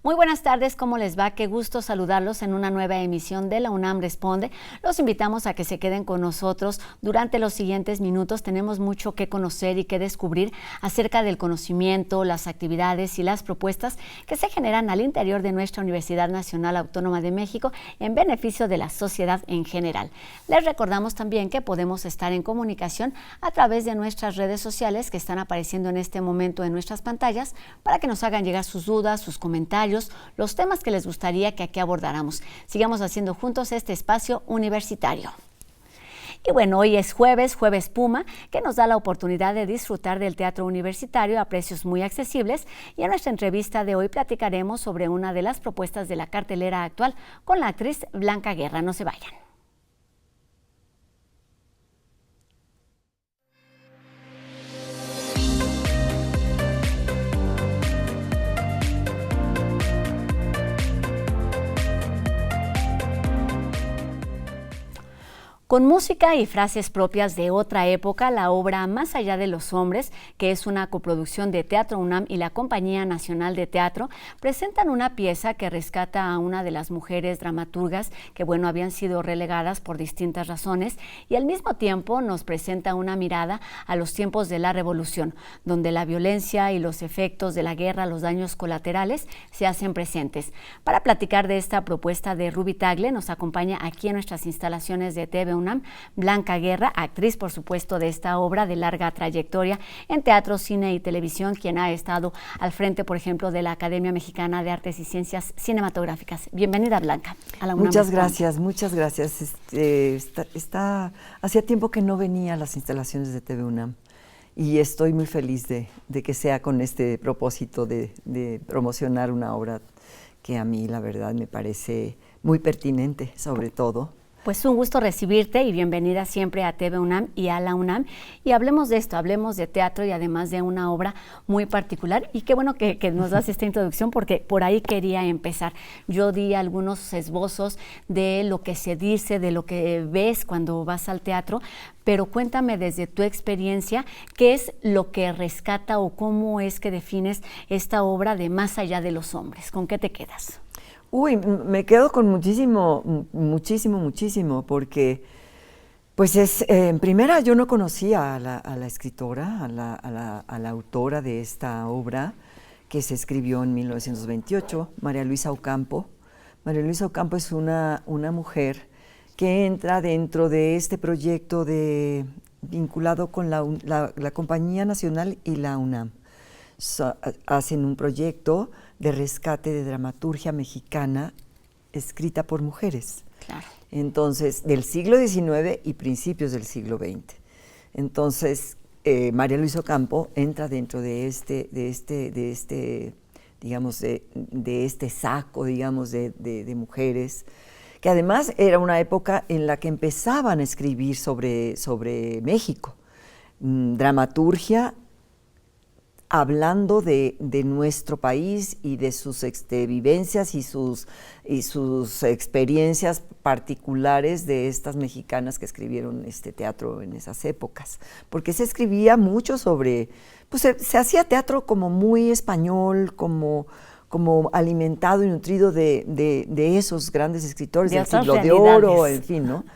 Muy buenas tardes, ¿cómo les va? Qué gusto saludarlos en una nueva emisión de La UNAM Responde. Los invitamos a que se queden con nosotros durante los siguientes minutos. Tenemos mucho que conocer y que descubrir acerca del conocimiento, las actividades y las propuestas que se generan al interior de nuestra Universidad Nacional Autónoma de México en beneficio de la sociedad en general. Les recordamos también que podemos estar en comunicación a través de nuestras redes sociales que están apareciendo en este momento en nuestras pantallas para que nos hagan llegar sus dudas, sus comentarios, los temas que les gustaría que aquí abordáramos. Sigamos haciendo juntos este espacio universitario. Y bueno, hoy es Jueves Puma, que nos da la oportunidad de disfrutar del teatro universitario a precios muy accesibles. Y en nuestra entrevista de hoy platicaremos sobre una de las propuestas de la cartelera actual con la actriz Blanca Guerra. No se vayan. Con música y frases propias de otra época, la obra Más allá de los hombres, que es una coproducción de Teatro UNAM y la Compañía Nacional de Teatro, presentan una pieza que rescata a una de las mujeres dramaturgas que, habían sido relegadas por distintas razones y al mismo tiempo nos presenta una mirada a los tiempos de la Revolución, donde la violencia y los efectos de la guerra, los daños colaterales, se hacen presentes. Para platicar de esta propuesta de Ruby Tagle, nos acompaña aquí en nuestras instalaciones de TV UNAM Blanca Guerra, actriz por supuesto de esta obra de larga trayectoria en teatro, cine y televisión, quien ha estado al frente, por ejemplo, de la Academia Mexicana de Artes y Ciencias Cinematográficas. Bienvenida, Blanca, a la UNAM. Muchas gracias. Hacía tiempo que no venía a las instalaciones de TV UNAM y estoy muy feliz de que sea con este propósito de promocionar una obra que a mí, la verdad, me parece muy pertinente, sobre todo. Pues un gusto recibirte y bienvenida siempre a TV UNAM y a la UNAM. Y hablemos de esto, hablemos de teatro y además de una obra muy particular. Y qué bueno que nos das esta introducción porque por ahí quería empezar. Yo di algunos esbozos de lo que se dice, de lo que ves cuando vas al teatro, pero cuéntame desde tu experiencia, ¿qué es lo que rescata o cómo es que defines esta obra de Más allá de los hombres? ¿Con qué te quedas? Me quedo con muchísimo, porque pues en primera yo no conocía a la escritora, a la autora de esta obra que se escribió en 1928, María Luisa Ocampo. María Luisa Ocampo es una mujer que entra dentro de este proyecto vinculado con la Compañía Nacional y la UNAM. Hacen un proyecto de rescate de dramaturgia mexicana escrita por mujeres. Claro. Entonces, del siglo XIX y principios del siglo XX. Entonces, María Luisa Ocampo entra dentro de este saco, digamos, de mujeres, que además era una época en la que empezaban a escribir sobre México. Dramaturgia hablando de nuestro país y de sus vivencias y sus experiencias particulares de estas mexicanas que escribieron este teatro en esas épocas. Porque se escribía mucho sobre, pues se hacía teatro como muy español, como alimentado y nutrido de esos grandes escritores del siglo de oro, en fin, ¿no?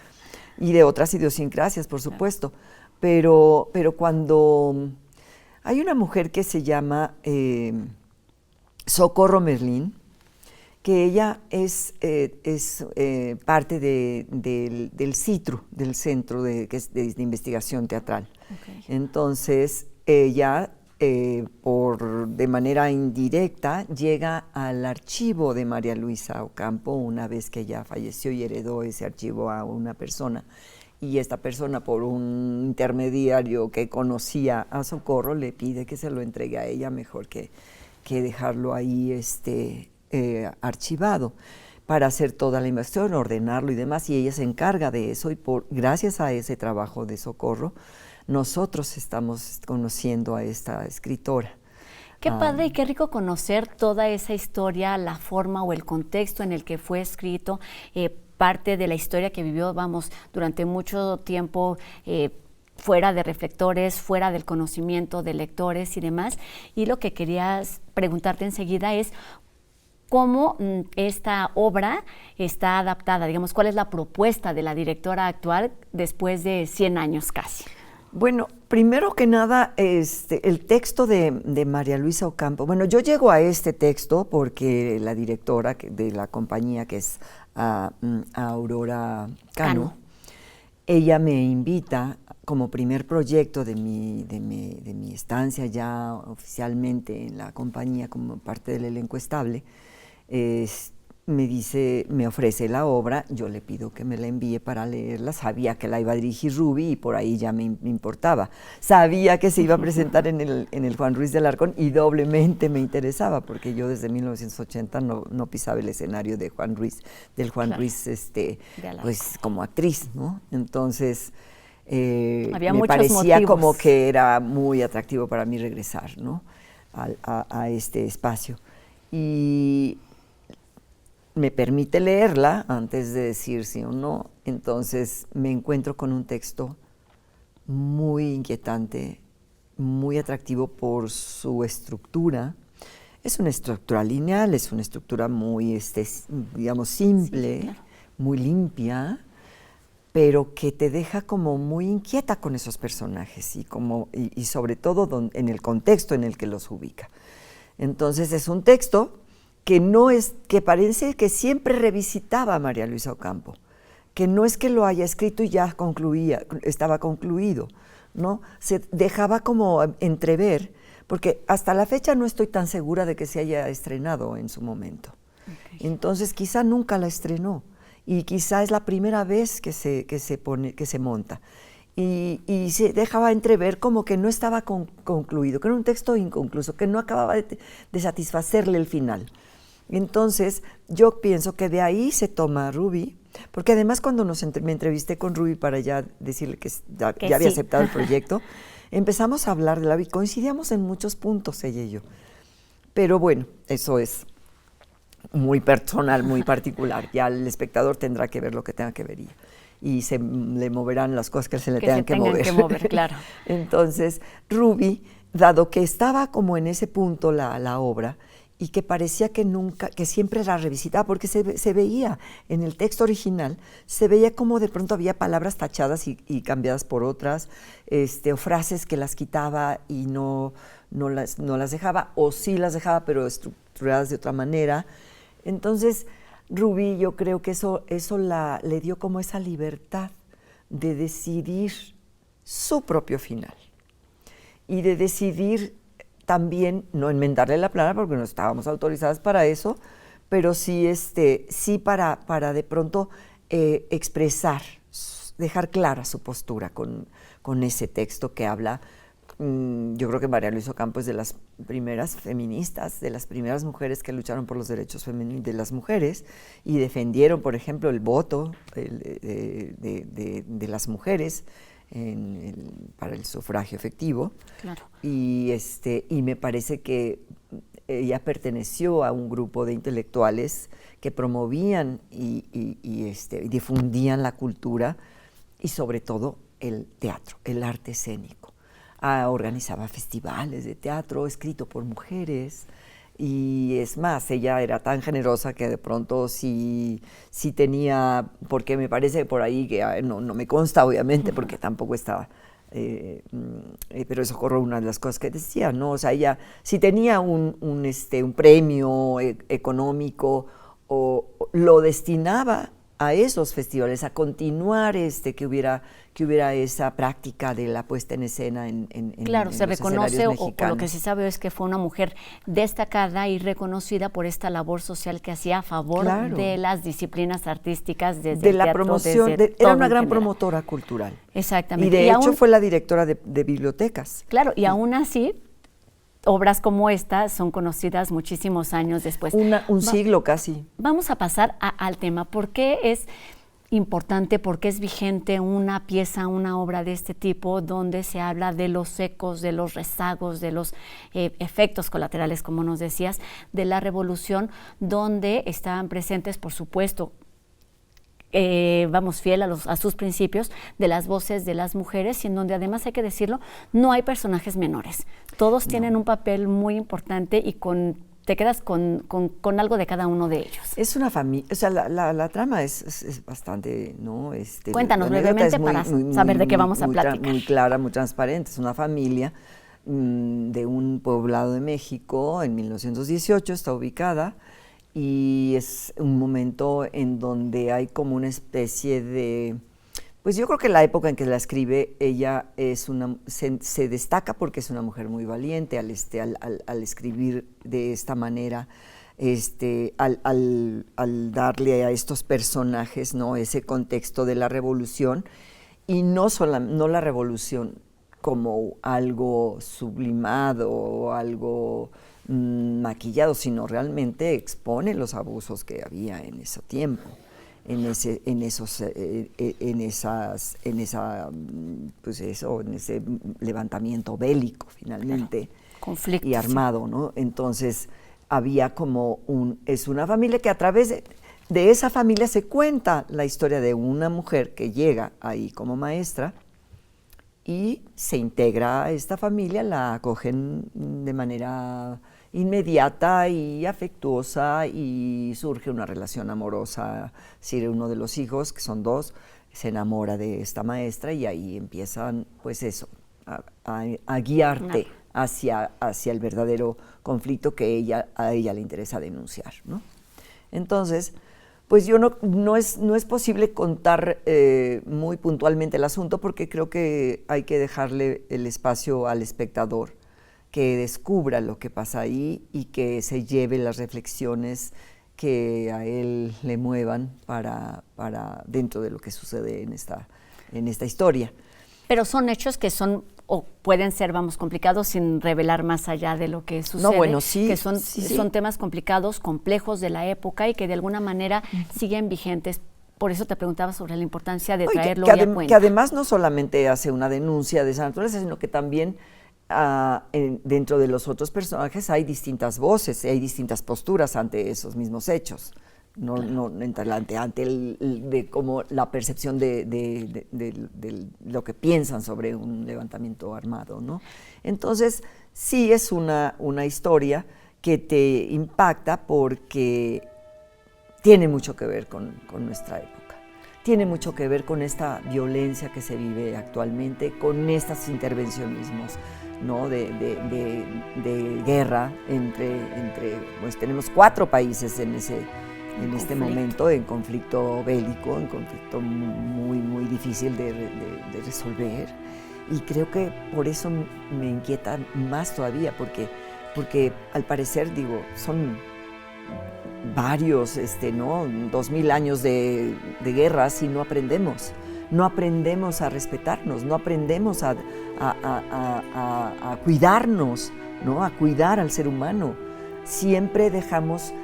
Y de otras idiosincrasias, por supuesto. Pero cuando hay una mujer que se llama Socorro Merlín, que ella es parte del CITRU, del Centro de Investigación Teatral. Okay. Entonces, ella, de manera indirecta, llega al archivo de María Luisa Ocampo una vez que ella falleció y heredó ese archivo a una persona. Y esta persona, por un intermediario que conocía a Socorro, le pide que se lo entregue a ella mejor que dejarlo ahí archivado para hacer toda la investigación, ordenarlo y demás, y ella se encarga de eso, y gracias a ese trabajo de Socorro, nosotros estamos conociendo a esta escritora. Qué padre y qué rico conocer toda esa historia, la forma o el contexto en el que fue escrito, parte de la historia que vivió, durante mucho tiempo fuera de reflectores, fuera del conocimiento de lectores y demás. Y lo que quería preguntarte enseguida es, cómo esta obra está adaptada, digamos, cuál es la propuesta de la directora actual después de 100 años casi. Bueno, primero que nada, el texto de María Luisa Ocampo. Bueno, yo llego a este texto porque la directora de la compañía, que es Aurora Cano, ella me invita como primer proyecto de mi estancia ya oficialmente en la compañía como parte del elenco estable. Me ofrece la obra, yo le pido que me la envíe para leerla, sabía que la iba a dirigir Ruby y por ahí ya me importaba. Sabía que se iba a presentar en el Juan Ruiz de Alarcón y doblemente me interesaba, porque yo desde 1980 no pisaba el escenario de Juan Ruiz, del Juan Ruiz, pues como actriz, ¿no? Entonces, me parecía motivos. Como que era muy atractivo para mí regresar, ¿no? a este espacio. Y me permite leerla antes de decir sí o no, entonces me encuentro con un texto muy inquietante, muy atractivo por su estructura. Es una estructura lineal, es una estructura muy, digamos, simple, sí, claro, muy limpia, pero que te deja como muy inquieta con esos personajes y sobre todo en el contexto en el que los ubica. Entonces es un texto que parece que siempre revisitaba a María Luisa Ocampo, que no es que lo haya escrito y ya estaba concluido, ¿no? Se dejaba como entrever, porque hasta la fecha no estoy tan segura de que se haya estrenado en su momento. Okay. Entonces quizá nunca la estrenó y quizá es la primera vez que se monta. Y se dejaba entrever como que no estaba concluido, que era un texto inconcluso, que no acababa de satisfacerle el final. Entonces, yo pienso que de ahí se toma Ruby, porque además cuando me entrevisté con Ruby para ya decirle que ya había aceptado el proyecto, empezamos a hablar de la vida, coincidíamos en muchos puntos ella y yo. Pero bueno, eso es muy personal, muy particular, ya el espectador tendrá que ver lo que tenga que ver y se le moverán las cosas que se le tengan que mover. Claro. Entonces, Ruby, dado que estaba como en ese punto la obra, y que parecía que siempre la revisitaba, porque se veía en el texto original, se veía como de pronto había palabras tachadas y cambiadas por otras, o frases que las quitaba y no las dejaba, o sí las dejaba, pero estructuradas de otra manera. Entonces, Ruby, yo creo que eso le dio como esa libertad de decidir su propio final y de decidir también no enmendarle la plana porque no estábamos autorizadas para eso, pero sí, sí para de pronto expresar, dejar clara su postura con ese texto que habla. Yo creo que María Luisa Ocampo es de las primeras feministas, de las primeras mujeres que lucharon por los derechos de las mujeres y defendieron, por ejemplo, el voto de las mujeres para el sufragio efectivo. Claro. Y me parece que ella perteneció a un grupo de intelectuales que promovían y difundían la cultura y sobre todo el teatro, el arte escénico. Organizaba festivales de teatro escrito por mujeres. Y es más, ella era tan generosa que de pronto sí tenía, porque me parece por ahí que no me consta obviamente, porque tampoco estaba, pero eso corro una de las cosas que decía, ¿no? O sea, ella sí tenía un premio económico o lo destinaba a esos festivales, a continuar que hubiera esa práctica de la puesta en escena en claro, en se los reconoce, o mexicanos. lo que se sabe es que fue una mujer destacada y reconocida por esta labor social que hacía a favor claro. de las disciplinas artísticas desde de el la teatro, promoción, era una gran promotora cultural. Exactamente. Y de hecho fue la directora de bibliotecas. Claro, y aún así obras como esta son conocidas muchísimos años después. Un siglo casi. Vamos a pasar al tema. ¿Por qué es importante, por qué es vigente una pieza, una obra de este tipo, donde se habla de los ecos, de los rezagos, de los efectos colaterales, como nos decías, de la revolución, donde estaban presentes, por supuesto, fiel a sus principios, de las voces de las mujeres, y en donde además hay que decirlo, no hay personajes menores. Todos tienen un papel muy importante y con te quedas con algo de cada uno de ellos. Es una familia, o sea, la trama es bastante, ¿no? Cuéntanos brevemente para saber de qué vamos a platicar. Muy clara, muy transparente. Es una familia de un poblado de México, en 1918 está ubicada, y es un momento en donde hay como una especie de... Pues yo creo que la época en que la escribe, ella se destaca porque es una mujer muy valiente al escribir de esta manera, al darle a estos personajes, ¿no?, ese contexto de la revolución, y no la revolución como algo sublimado o algo maquillado, sino realmente expone los abusos que había en ese tiempo. En ese levantamiento bélico finalmente, conflicto, y armado, ¿no? Entonces había como es una familia que a través de esa familia se cuenta la historia de una mujer que llega ahí como maestra y se integra a esta familia, la acogen de manera inmediata y afectuosa, y surge una relación amorosa. Si uno de los hijos, que son dos, se enamora de esta maestra, y ahí empiezan, pues eso, a guiarte hacia el verdadero conflicto que a ella le interesa denunciar, ¿no? Entonces, pues no es posible contar muy puntualmente el asunto, porque creo que hay que dejarle el espacio al espectador que descubra lo que pasa ahí y que se lleve las reflexiones que a él le muevan para dentro de lo que sucede en esta historia. Pero son hechos que son, o pueden ser, complicados sin revelar más allá de lo que sucede. No, bueno, sí. Que son temas complicados, complejos de la época, y que de alguna manera siguen vigentes. Por eso te preguntaba sobre la importancia de traerlo hoy a cuenta. Que además no solamente hace una denuncia de esa naturaleza, sino que también dentro de los otros personajes hay distintas voces, hay distintas posturas ante esos mismos hechos, ante como la percepción de lo que piensan sobre un levantamiento armado, ¿no? Entonces sí es una historia que te impacta porque tiene mucho que ver con nuestra época. Tiene mucho que ver con esta violencia que se vive actualmente, con estos intervencionismos, ¿no?, de guerra pues tenemos 4 países en este momento en conflicto bélico, en conflicto muy, muy difícil de resolver, y creo que por eso me inquieta más todavía, porque al parecer, son varios, 2000 años de guerras, y no aprendemos a respetarnos, no aprendemos a cuidarnos, ¿no?, a cuidar al ser humano. Siempre dejamos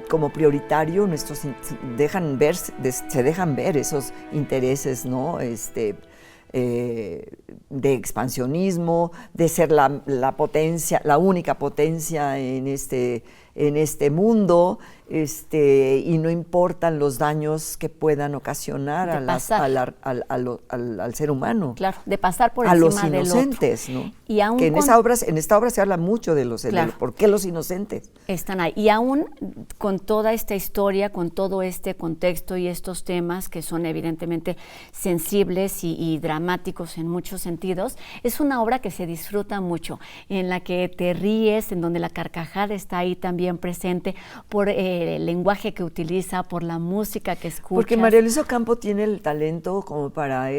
como prioritario se dejan ver esos intereses, ¿no?, de expansionismo, de ser la potencia, la única potencia en este mundo, y no importan los daños que puedan ocasionar al ser humano. Claro, de pasar por a encima los inocentes, del otro. ¿no? Y aún que en esta obra se habla mucho de por qué los inocentes están ahí. Y aún con toda esta historia, con todo este contexto y estos temas que son evidentemente sensibles y dramáticos en muchos sentidos, es una obra que se disfruta mucho, en la que te ríes, en donde la carcajada está ahí también presente, por el lenguaje que utiliza, por la música que escuchas. Porque María Luisa Ocampo tiene el talento como para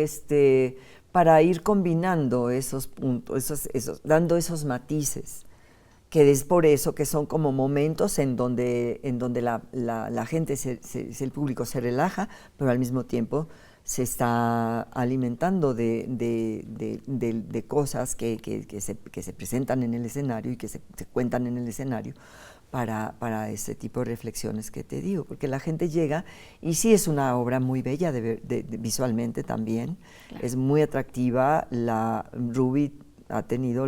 ir combinando esos puntos, dando esos matices, que es por eso que son como momentos en donde la gente, el público se relaja, pero al mismo tiempo se está alimentando de cosas que se presentan en el escenario y que se cuentan en el escenario, para ese tipo de reflexiones que te digo, porque la gente llega, y sí es una obra muy bella visualmente también, claro. Es muy atractiva. Ruby ha tenido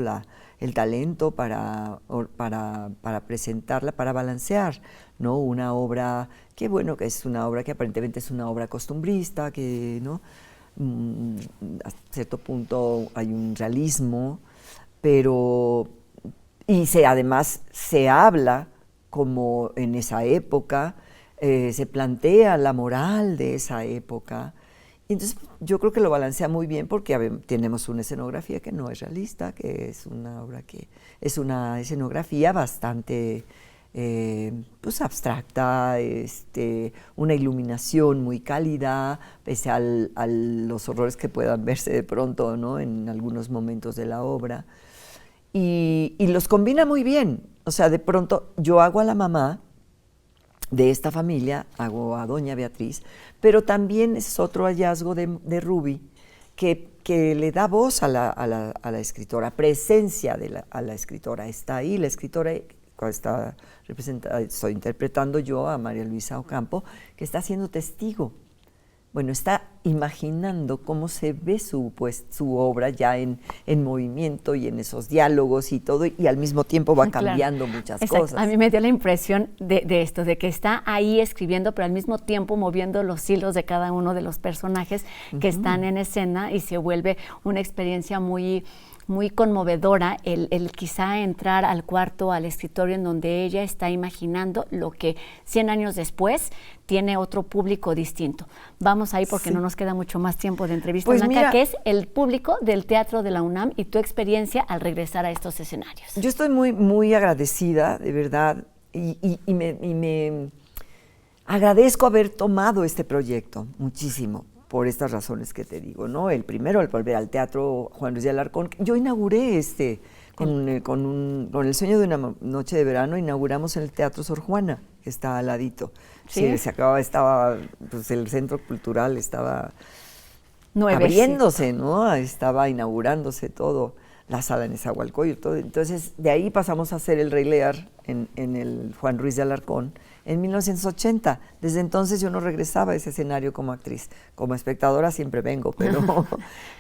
el talento para presentarla, para balancear, ¿no?, una obra que es una obra que aparentemente es una obra costumbrista, que, ¿no?, a cierto punto hay un realismo, pero además se habla como en esa época, se plantea la moral de esa época. Entonces yo creo que lo balancea muy bien porque tenemos una escenografía que no es realista, que es una obra que es una escenografía bastante pues abstracta, una iluminación muy cálida, pese a los horrores que puedan verse de pronto, ¿no?, en algunos momentos de la obra. Y los combina muy bien. O sea, de pronto yo hago a la mamá de esta familia, hago a doña Beatriz, pero también es otro hallazgo de Ruby que le da voz a la escritora, presencia a la escritora. Está ahí la escritora, está representada, estoy interpretando yo a María Luisa Ocampo, que está siendo testigo. Bueno, está imaginando cómo se ve su obra ya en movimiento y en esos diálogos y todo, y al mismo tiempo va cambiando muchas cosas. A mí me dio la impresión de esto, de que está ahí escribiendo, pero al mismo tiempo moviendo los hilos de cada uno de los personajes que están en escena, y se vuelve una experiencia muy conmovedora el quizá entrar al cuarto, al escritorio en donde ella está imaginando lo que 100 años después tiene otro público distinto. Vamos ahí porque no nos queda mucho más tiempo de entrevista, pues Blanca, que es el público del Teatro de la UNAM y tu experiencia al regresar a estos escenarios. Yo estoy muy agradecida, de verdad, y me agradezco haber tomado este proyecto muchísimo, por estas razones que te digo, ¿no? El primero, el volver al Teatro Juan Ruiz de Alarcón. Yo inauguré con el sueño de una noche de verano, inauguramos el Teatro Sor Juana, que está al ladito. Sí, estaba, pues el Centro Cultural estaba nuevecito, abriéndose, ¿no? Estaba inaugurándose todo, la sala en Nezahualcóyotl, todo. Entonces, de ahí pasamos a hacer el Rey Lear en el Juan Ruiz de Alarcón en 1980. Desde entonces yo no regresaba a ese escenario como actriz. Como espectadora siempre vengo,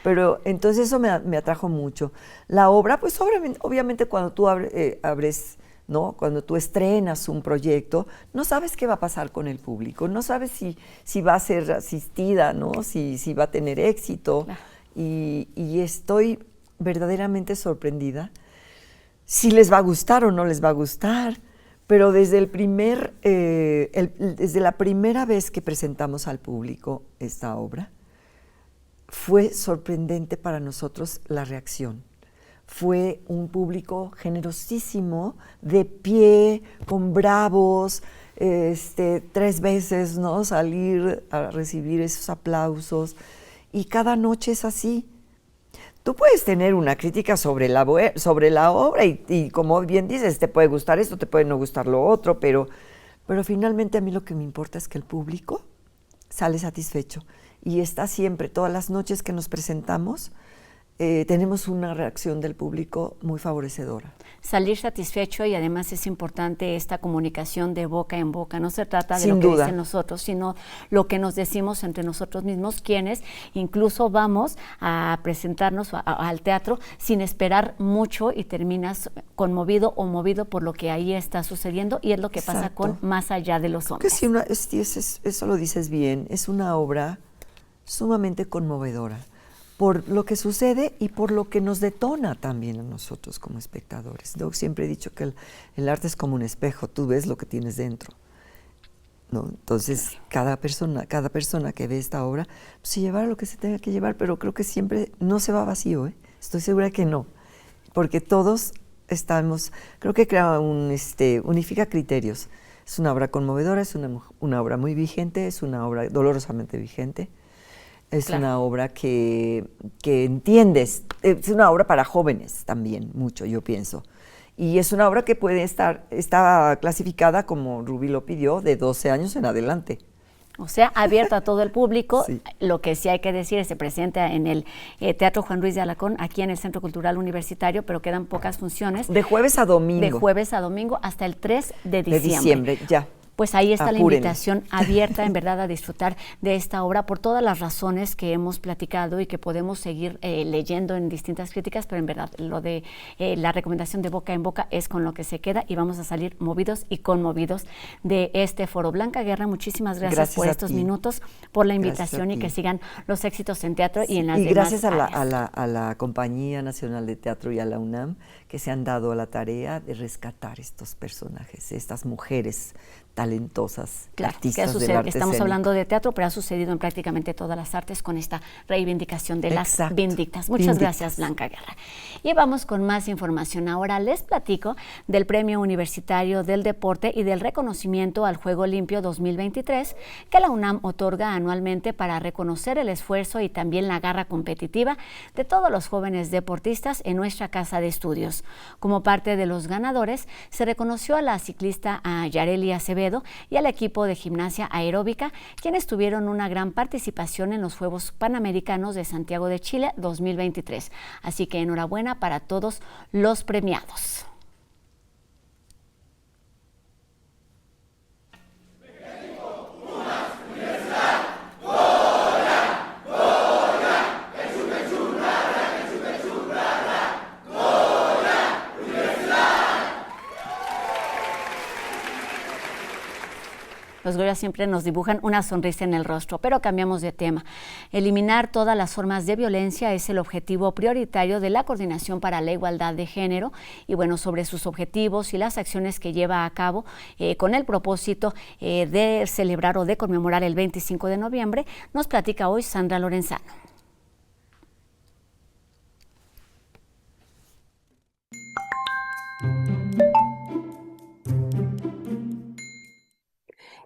pero entonces eso me atrajo mucho. La obra, pues obviamente cuando tú abres, ¿no?, cuando tú estrenas un proyecto, no sabes qué va a pasar con el público, no sabes si va a ser asistida, ¿no?, si va a tener éxito. Claro. Y estoy verdaderamente sorprendida si les va a gustar o no les va a gustar. Pero desde desde la primera vez que presentamos al público esta obra, fue sorprendente para nosotros la reacción. Fue un público generosísimo, de pie, con bravos, 3 veces, ¿no?, salir a recibir esos aplausos. Y cada noche es así. Tú puedes tener una crítica sobre la obra y como bien dices, te puede gustar esto, te puede no gustar lo otro, pero finalmente a mí lo que me importa es que el público sale satisfecho y está siempre, todas las noches que nos presentamos, tenemos una reacción del público muy favorecedora. Salir satisfecho, y además es importante esta comunicación de boca en boca. No se trata de Sin lo que duda. dicen nosotros, sino lo que nos decimos entre nosotros mismos, quienes incluso vamos a presentarnos al teatro sin esperar mucho y terminas conmovido o movido por lo que ahí está sucediendo, y es lo que Exacto. pasa con Más allá de los hombres. Eso lo dices bien, es una obra sumamente conmovedora por lo que sucede y por lo que nos detona también a nosotros como espectadores. Yo siempre he dicho que el arte es como un espejo, tú ves lo que tienes dentro, ¿no? Entonces, cada persona que ve esta obra, pues, se llevará lo que se tenga que llevar, pero creo que siempre no se va vacío, ¿eh? Estoy segura que no, porque todos creo que unifica criterios. Es una obra conmovedora, es una obra muy vigente, es una obra dolorosamente vigente. Es Claro. una obra que entiendes, es una obra para jóvenes también, mucho, yo pienso. Y es una obra que está clasificada, como Ruby lo pidió, de 12 años en adelante. O sea, abierto a todo el público. Sí. Lo que sí hay que decir, se presenta en el Teatro Juan Ruiz de Alarcón, aquí en el Centro Cultural Universitario, pero quedan pocas funciones. De jueves a domingo. De jueves a domingo hasta el 3 de diciembre. De diciembre, ya. Pues ahí está la Apúrenle. invitación abierta, en verdad, a disfrutar de esta obra por todas las razones que hemos platicado y que podemos seguir leyendo en distintas críticas, pero en verdad lo de la recomendación de boca en boca es con lo que se queda y vamos a salir movidos y conmovidos de este foro. Blanca Guerra, muchísimas gracias por estos minutos, por la invitación y que sigan los éxitos en teatro y en las demás gracias áreas. a la Compañía Nacional de Teatro y a la UNAM, que se han dado a la tarea de rescatar estos personajes, estas mujeres talentosas, artistas del arte Estamos escénico. hablando de teatro, pero ha sucedido en prácticamente todas las artes con esta reivindicación de las vindictas. Muchas gracias, Blanca Guerra. Y vamos con más información. Ahora les platico del Premio Universitario del Deporte y del reconocimiento al Juego Limpio 2023 que la UNAM otorga anualmente para reconocer el esfuerzo y también la garra competitiva de todos los jóvenes deportistas en nuestra casa de estudios. Como parte de los ganadores, se reconoció a la ciclista Yareli Acevedo y al equipo de gimnasia aeróbica, quienes tuvieron una gran participación en los Juegos Panamericanos de Santiago de Chile 2023. Así que enhorabuena para todos los premiados. Los Goya siempre nos dibujan una sonrisa en el rostro, pero cambiamos de tema. Eliminar todas las formas de violencia es el objetivo prioritario de la Coordinación para la Igualdad de Género y bueno, sobre sus objetivos y las acciones que lleva a cabo con el propósito de celebrar o de conmemorar el 25 de noviembre, nos platica hoy Sandra Lorenzano.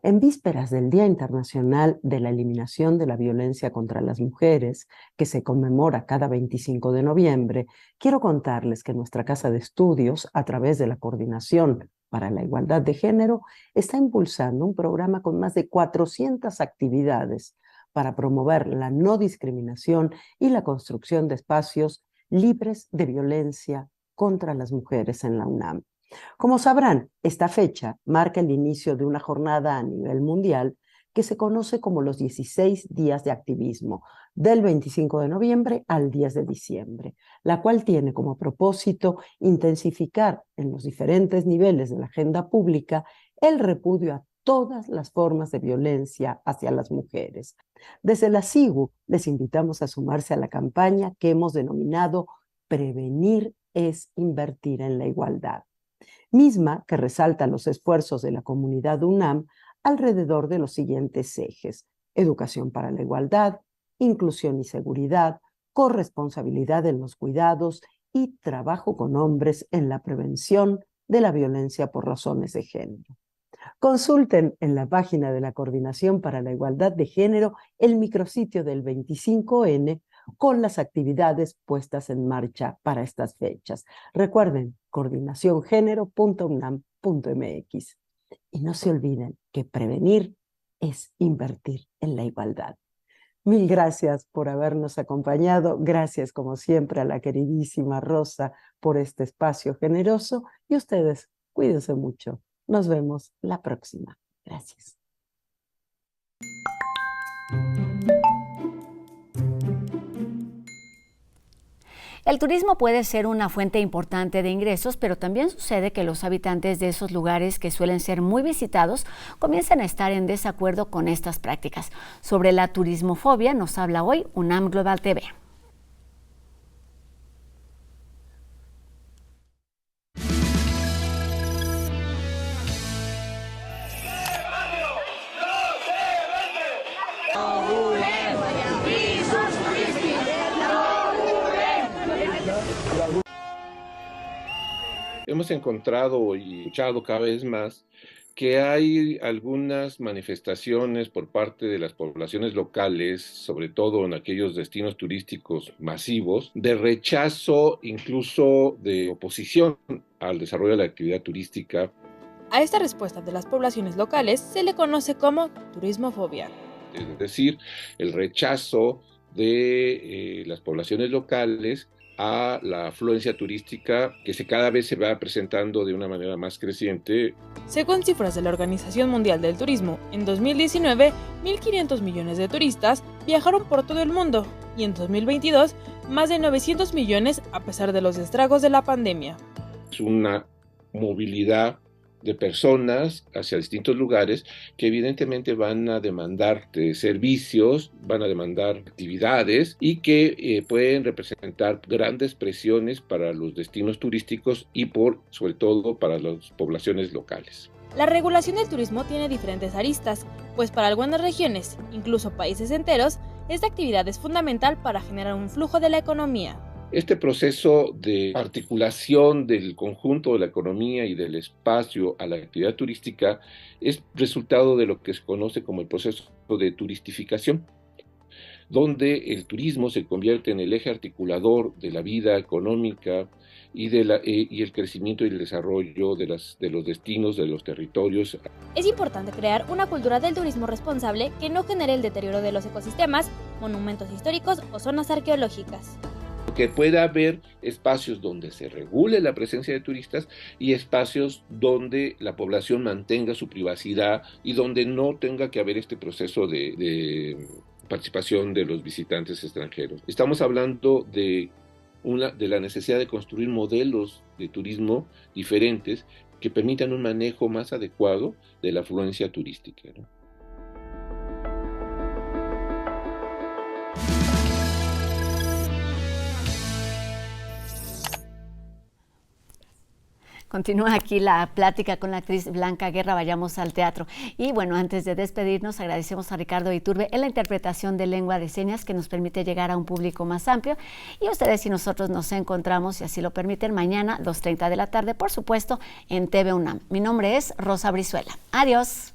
En vísperas del Día Internacional de la Eliminación de la Violencia contra las Mujeres, que se conmemora cada 25 de noviembre, quiero contarles que nuestra Casa de Estudios, a través de la Coordinación para la Igualdad de Género, está impulsando un programa con más de 400 actividades para promover la no discriminación y la construcción de espacios libres de violencia contra las mujeres en la UNAM. Como sabrán, esta fecha marca el inicio de una jornada a nivel mundial que se conoce como los 16 días de activismo, del 25 de noviembre al 10 de diciembre, la cual tiene como propósito intensificar en los diferentes niveles de la agenda pública el repudio a todas las formas de violencia hacia las mujeres. Desde la SIGU les invitamos a sumarse a la campaña que hemos denominado Prevenir es invertir en la igualdad, misma que resalta los esfuerzos de la comunidad UNAM alrededor de los siguientes ejes: educación para la igualdad, inclusión y seguridad, corresponsabilidad en los cuidados y trabajo con hombres en la prevención de la violencia por razones de género. Consulten en la página de la Coordinación para la Igualdad de Género el micrositio del 25N con las actividades puestas en marcha para estas fechas. Recuerden, coordinaciongénero.unam.mx. Y no se olviden que prevenir es invertir en la igualdad. Mil gracias por habernos acompañado. Gracias, como siempre, a la queridísima Rosa por este espacio generoso. Y ustedes, cuídense mucho. Nos vemos la próxima. Gracias. El turismo puede ser una fuente importante de ingresos, pero también sucede que los habitantes de esos lugares que suelen ser muy visitados comienzan a estar en desacuerdo con estas prácticas. Sobre la turismofobia nos habla hoy UNAM Global TV. Hemos encontrado y escuchado cada vez más que hay algunas manifestaciones por parte de las poblaciones locales, sobre todo en aquellos destinos turísticos masivos, de rechazo, incluso de oposición al desarrollo de la actividad turística. A esta respuesta de las poblaciones locales se le conoce como turismofobia. Es decir, el rechazo de las poblaciones locales a la afluencia turística que cada vez se va presentando de una manera más creciente. Según cifras de la Organización Mundial del Turismo, en 2019, 1.500 millones de turistas viajaron por todo el mundo y en 2022, más de 900 millones a pesar de los estragos de la pandemia. Es una movilidad de personas hacia distintos lugares que evidentemente van a demandar servicios, van a demandar actividades y que pueden representar grandes presiones para los destinos turísticos y sobre todo para las poblaciones locales. La regulación del turismo tiene diferentes aristas, pues para algunas regiones, incluso países enteros, esta actividad es fundamental para generar un flujo de la economía. Este proceso de articulación del conjunto de la economía y del espacio a la actividad turística es resultado de lo que se conoce como el proceso de turistificación, donde el turismo se convierte en el eje articulador de la vida económica y el crecimiento y el desarrollo de los destinos, de los territorios. Es importante crear una cultura del turismo responsable que no genere el deterioro de los ecosistemas, monumentos históricos o zonas arqueológicas. Que pueda haber espacios donde se regule la presencia de turistas y espacios donde la población mantenga su privacidad y donde no tenga que haber este proceso de participación de los visitantes extranjeros. Estamos hablando de la necesidad de construir modelos de turismo diferentes que permitan un manejo más adecuado de la afluencia turística, ¿no? Continúa aquí la plática con la actriz Blanca Guerra. Vayamos al teatro. Y bueno, antes de despedirnos, agradecemos a Ricardo Iturbe en la interpretación de lengua de señas que nos permite llegar a un público más amplio. Y ustedes y nosotros nos encontramos, si así lo permiten, mañana 2:30 de la tarde, por supuesto, en TV UNAM. Mi nombre es Rosa Brizuela. Adiós.